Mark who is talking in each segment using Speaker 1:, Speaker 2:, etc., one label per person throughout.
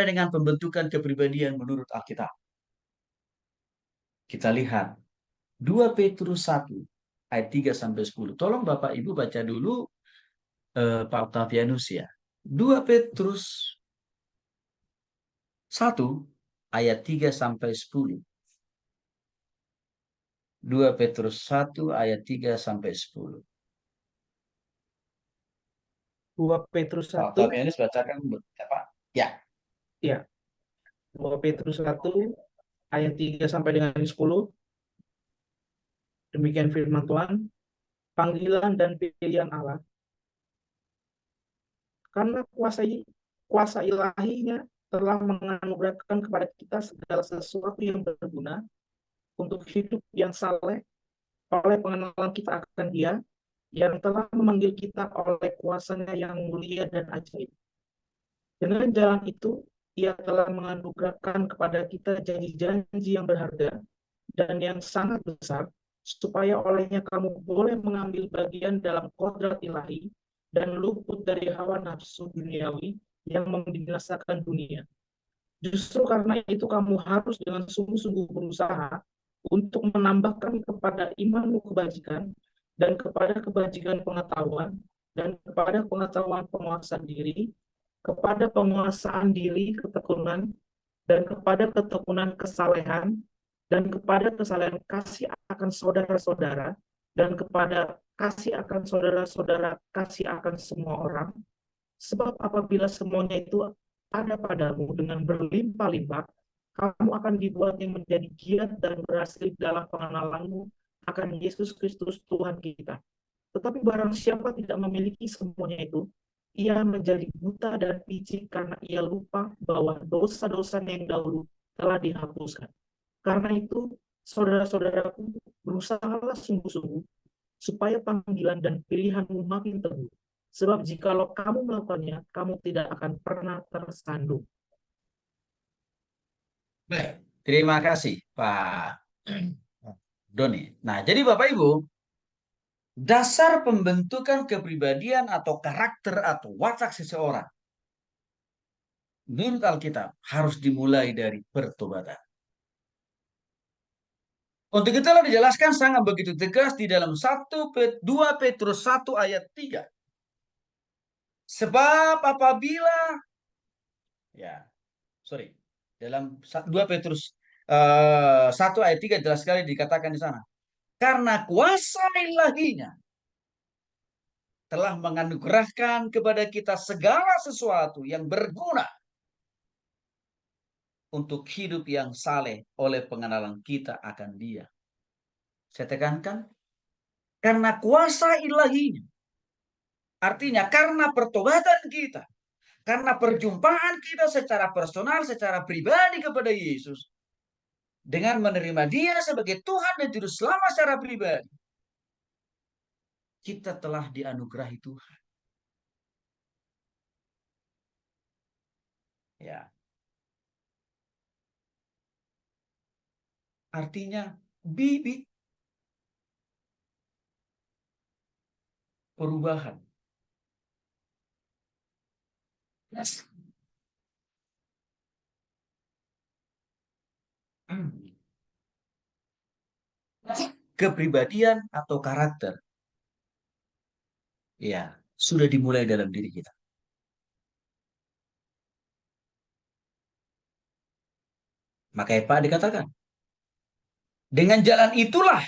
Speaker 1: dengan pembentukan kepribadian menurut Alkitab. Kita lihat 2 Petrus 1 ayat 3 sampai 10. Tolong Bapak Ibu baca dulu Pak Octavianus ya. 2 Petrus 1 ayat 3 sampai 10. 2 Petrus 1 ayat 3 sampai 10.
Speaker 2: 2 Petrus
Speaker 1: Pak
Speaker 2: 1,
Speaker 1: Octavianus bacakan Pak. Ya.
Speaker 2: ya, 2 Petrus 1 ayat 3 sampai dengan 10. Demikian firman Tuhan, panggilan dan pilihan Allah. Karena kuasa ilahinya telah menganugerahkan kepada kita segala sesuatu yang berguna untuk hidup yang saleh oleh pengenalan kita akan Dia yang telah memanggil kita oleh kuasanya yang mulia dan ajaib. Dengan jalan itu, Ia telah menganugerahkan kepada kita janji-janji yang berharga dan yang sangat besar, supaya olehnya kamu boleh mengambil bagian dalam kodrat ilahi dan luput dari hawa nafsu duniawi yang membinasakan dunia. Justru karena itu kamu harus dengan sungguh-sungguh berusaha untuk menambahkan kepada imanmu kebajikan, dan kepada kebajikan pengetahuan, dan kepada pengetahuan penguasaan diri, kepada penguasaan diri ketekunan, dan kepada ketekunan kesalehan, dan kepada kesalehan kasih akan saudara-saudara, dan kepada kasih akan saudara-saudara kasih akan semua orang. Sebab apabila semuanya itu ada padamu dengan berlimpah-limpah, kamu akan dibuatnya menjadi giat dan berhasil dalam pengenalanmu akan Yesus Kristus Tuhan kita. Tetapi barang siapa tidak memiliki semuanya itu, ia menjadi buta dan picik karena ia lupa bahwa dosa-dosa yang dahulu telah dihapuskan. Karena itu, saudara-saudaraku, berusahalah sungguh-sungguh supaya panggilan dan pilihanmu makin teguh. Sebab jikalau kamu melakukannya, kamu tidak akan pernah tersandung.
Speaker 1: Baik. Terima kasih Pak Doni. Nah, jadi Bapak Ibu, dasar pembentukan kepribadian atau karakter atau watak seseorang menurut Alkitab harus dimulai dari pertobatan. Untuk itu telah dijelaskan sangat begitu tegas di dalam 2 Petrus 1 ayat 3. Sebab apabila sorry, dalam 2 Petrus 1 ayat 3 jelas sekali dikatakan di sana. Karena kuasa ilahinya telah menganugerahkan kepada kita segala sesuatu yang berguna untuk hidup yang saleh oleh pengenalan kita akan Dia. Saya tekankan, karena kuasa ilahinya. Artinya karena pertobatan kita, karena perjumpaan kita secara personal, secara pribadi kepada Yesus, dengan menerima Dia sebagai Tuhan dan Juru Selamat secara pribadi, kita telah dianugerahi Tuhan. Ya, artinya bibit perubahan. Kepribadian atau karakter, ya, sudah dimulai dalam diri kita. Maka Pak dikatakan, dengan jalan itulah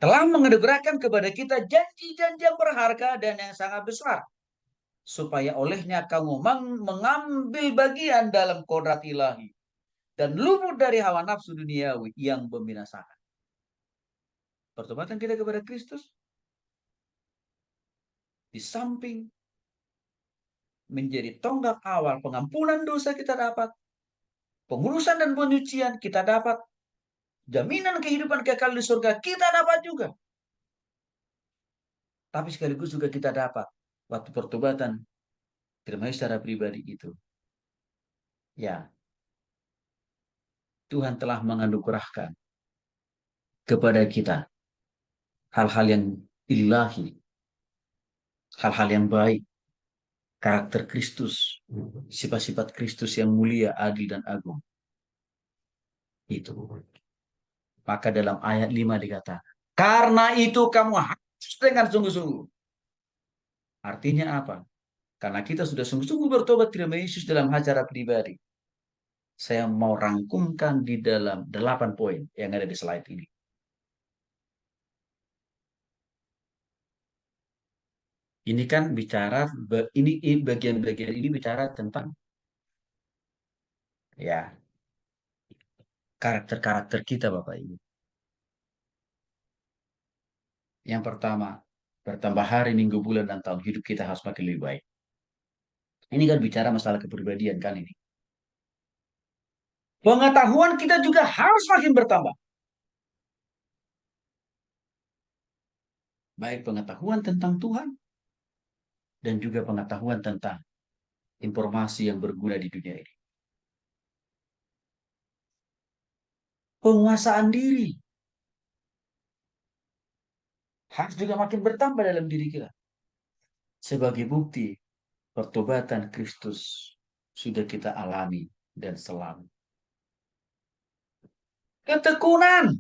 Speaker 1: telah menganugerahkan kepada kita janji-janji yang berharga dan yang sangat besar, supaya olehnya kamu mengambil bagian dalam kodrat ilahi dan luput dari hawa nafsu duniawi yang membinasakan. Pertobatan kita kepada Kristus, di samping menjadi tonggak awal pengampunan dosa kita dapat, pengurusan dan penyucian kita dapat, jaminan kehidupan kekal di surga kita dapat juga. Tapi sekaligus juga kita dapat waktu pertobatan termasuk secara pribadi itu. Ya, Tuhan telah menganugerahkan kepada kita hal-hal yang ilahi, hal-hal yang baik, karakter Kristus, sifat-sifat Kristus yang mulia, adil, dan agung. Itu. Maka dalam ayat 5 dikatakan, karena itu kamu harus dengan sungguh-sungguh. Artinya apa? Karena kita sudah sungguh-sungguh bertobat terima Yesus dalam acara pribadi. Saya mau rangkumkan di dalam 8 poin yang ada di slide ini. Ini kan bicara, ini bagian-bagian ini bicara tentang ya karakter-karakter kita Bapak Ibu. Yang pertama, bertambah hari, minggu, bulan, dan tahun hidup kita harus makin lebih baik. Ini kan bicara masalah kepribadian kan ini. Pengetahuan kita juga harus makin bertambah. Baik pengetahuan tentang Tuhan dan juga pengetahuan tentang informasi yang berguna di dunia ini. Penguasaan diri harus juga makin bertambah dalam diri kita. Sebagai bukti pertobatan Kristus sudah kita alami dan selalu. Ketekunan.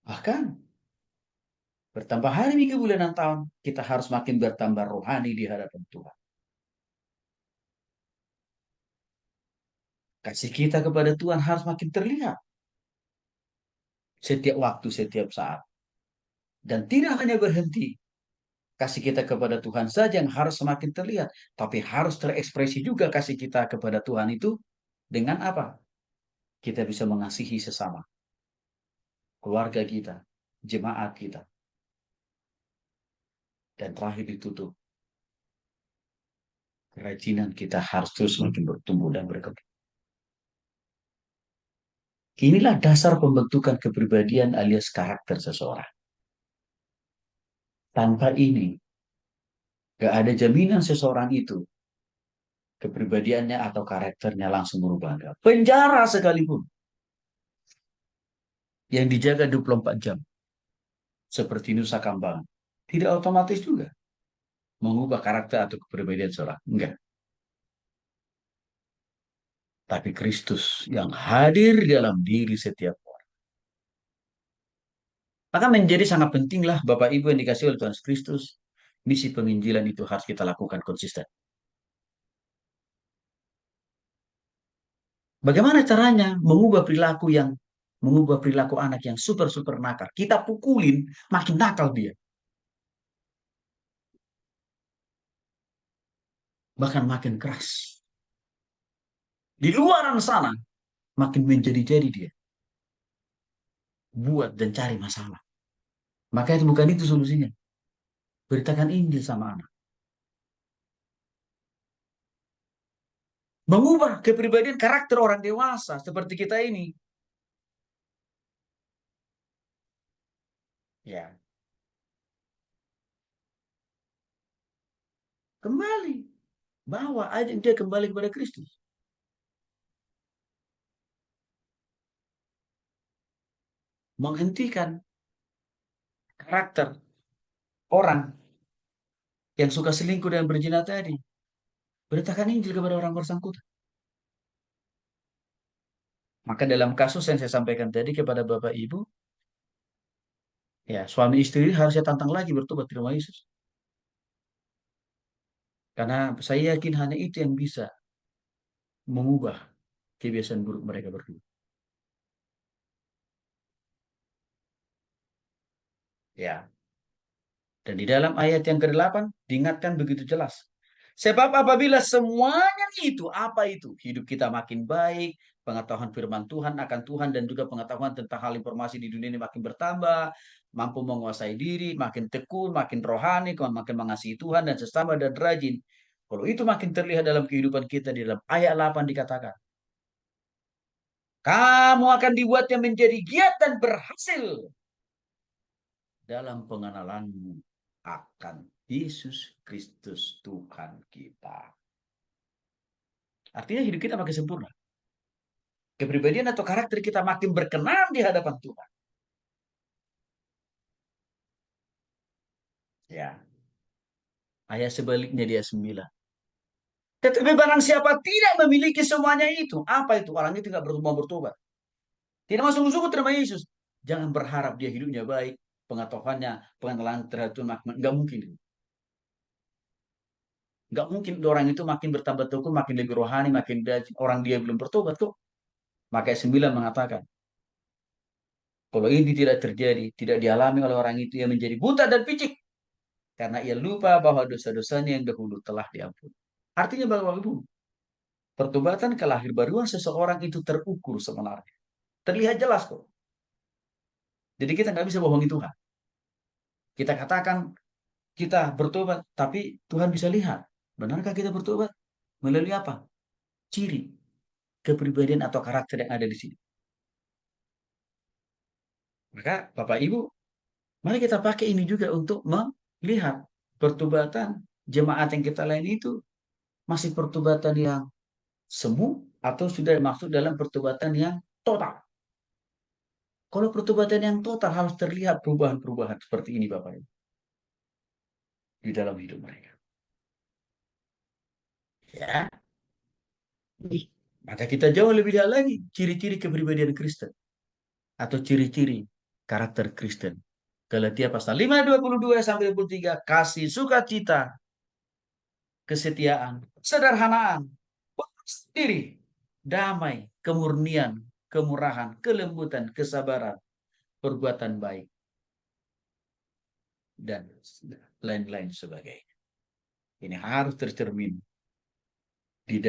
Speaker 1: Bahkan bertambah hari, minggu, bulan, dan tahun, kita harus makin bertambah rohani di hadapan Tuhan. Kasih kita kepada Tuhan harus makin terlihat. Setiap waktu, setiap saat. Dan tidak hanya berhenti. Kasih kita kepada Tuhan saja yang harus semakin terlihat. Tapi harus terekspresi juga kasih kita kepada Tuhan itu dengan apa? Kita bisa mengasihi sesama. Keluarga kita, jemaat kita. Dan terakhir ditutup. Kerajinan kita harus terus makin bertumbuh dan berkembang. Inilah dasar pembentukan kepribadian alias karakter seseorang. Tanpa ini, gak ada jaminan seseorang itu kepribadiannya atau karakternya langsung berubah. Penjara sekalipun yang dijaga 24 jam seperti Nusa Kambangan tidak otomatis juga mengubah karakter atau kepribadian seorang. Enggak. Tapi Kristus yang hadir dalam diri setiap orang. Maka menjadi sangat pentinglah Bapak Ibu yang dikasih oleh Tuhan Kristus, misi penginjilan itu harus kita lakukan konsisten. Bagaimana caranya mengubah perilaku anak yang super nakal? Kita pukulin, makin nakal dia. Bahkan makin keras. Di luaran sana, makin menjadi-jadi dia. Buat dan cari masalah. Maka itu bukan itu solusinya. Beritakan Injil sama anak. Mengubah kepribadian karakter orang dewasa seperti kita ini. Ya, kembali. Bawa aja dia kembali kepada Kristus. Menghentikan karakter orang yang suka selingkuh dan berzina tadi. Beritakan Injil kepada orang bersangkutan. Maka dalam kasus yang saya sampaikan tadi kepada Bapak Ibu, ya suami istri harusnya tantang lagi bertobat di rumah Yesus. Karena saya yakin hanya itu yang bisa mengubah kebiasaan buruk mereka berdua. Ya. Dan di dalam ayat yang ke-8 diingatkan begitu jelas. Sebab apabila semuanya itu, apa itu? Hidup kita makin baik, pengetahuan firman Tuhan akan Tuhan dan juga pengetahuan tentang hal informasi di dunia ini makin bertambah, mampu menguasai diri, makin tekun, makin rohani, makin mengasihi Tuhan dan sesama dan rajin. Kalau itu makin terlihat dalam kehidupan kita di dalam ayat 8 dikatakan, kamu akan dibuatnya menjadi giat dan berhasil dalam pengenalanmu akan Yesus Kristus Tuhan kita. Artinya hidup kita makin sempurna. Kepribadian atau karakter kita makin berkenan di hadapan Tuhan. Ya. Ayat sebaliknya dia 9. Tetapi barang siapa tidak memiliki semuanya itu, apa itu? Orang itu tidak mau bertobat. Tidak masuk sungguh terima Yesus. Jangan berharap dia hidupnya baik, pengetahuannya, pengenalan terhadap Tuhan. Nggak mungkin. Nggak mungkin orang itu makin bertambah tekun, makin lebih rohani, makin orang dia belum bertobat kok. Maka 9 mengatakan, kalau ini tidak terjadi, tidak dialami oleh orang itu, ia menjadi buta dan picik. Karena ia lupa bahwa dosa-dosanya yang dahulu telah diampuni. Artinya bahwa Ibu, pertobatan kelahir baruan seseorang itu terukur sebenarnya. Terlihat jelas kok. Jadi kita nggak bisa bohongi Tuhan. Kita katakan kita bertobat, tapi Tuhan bisa lihat. Benarkah kita bertobat? Melalui apa? Ciri kepribadian atau karakter yang ada di sini. Maka Bapak Ibu, mari kita pakai ini juga untuk melihat pertobatan jemaat yang kita layani itu masih pertobatan yang semu atau sudah masuk dalam pertobatan yang total. Kalau pertobatan yang total harus terlihat perubahan-perubahan seperti ini Bapak Ibu di dalam hidup mereka. Ya, maka kita jauh lebih lihat lagi ciri-ciri kepribadian Kristen atau ciri-ciri karakter Kristen. Galatia pasal 5 22 sampai 23, kasih, sukacita, kesetiaan, sederhanaan, diri, damai, kemurnian, kemurahan, kelembutan, kesabaran, perbuatan baik, dan lain-lain sebagainya. Ini harus tercermin di dalam